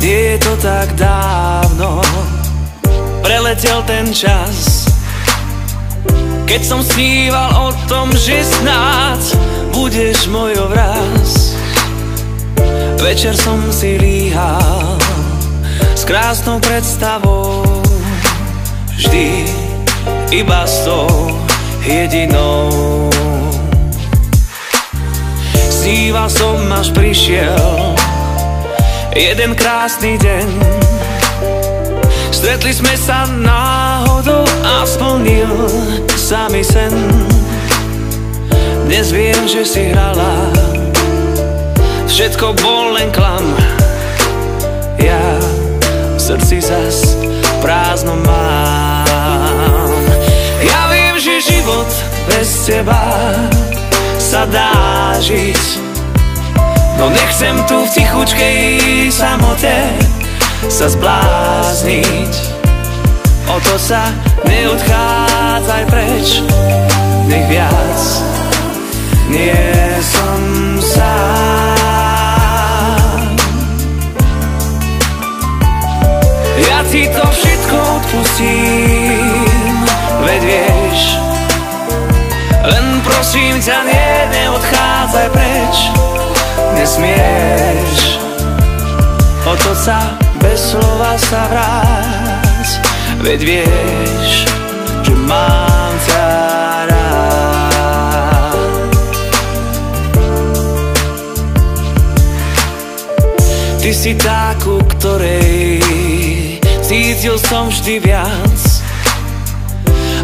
Nie je to tak dávno, preletel ten čas, keď som sníval o tom, že snáď budeš mojou vraz. Večer som si líhal s krásnou predstavou, vždy iba s tou jedinou. Sníval som, až prišiel jeden krásny deň. Stretli sme sa náhodou a splnil sa mi sen. Dnes viem, že si hrala, všetko bol len klam. Ja v srdci zas prázdno mám. Ja viem, že život bez teba sa dá žiť, no nechcem tu v tichučkej samote sa zblázniť. O to sa neodchádzaj preč, nech viac nie som sám. Ja ti to všetko odpustím, veď vieš, len prosím ťa, neodchádzaj preč, nesmieš. Otoč sa bez slova sa vráť, veď vieš, že mám ťa rád. Ty si tá, ku ktorej cítil som vždy viac.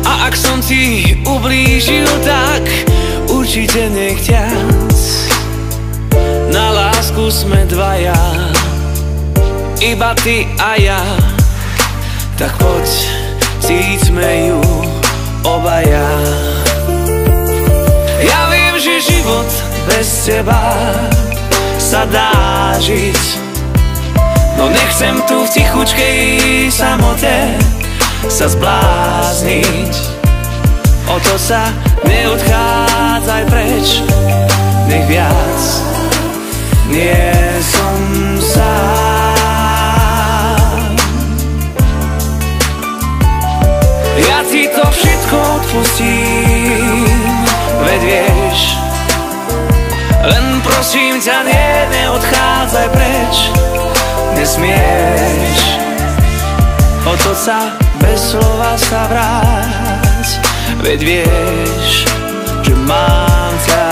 A ak som ti ublížil, tak určite nechťac. Na lásku sme dvaja, iba ty a ja, tak poď, cíťme ju obaja. Ja viem, že život bez teba sa dá žiť, no nechcem tu v tichučkej samote sa zblázniť. O to sa neodchádzaj preč, nech viac nie som sám. Ja ti to všetko odpustím, veď vieš, len prosím ťa, neodchádzaj preč, nesmieš. Otoč sa bez slova sa vráť, veď vieš, že mám ťa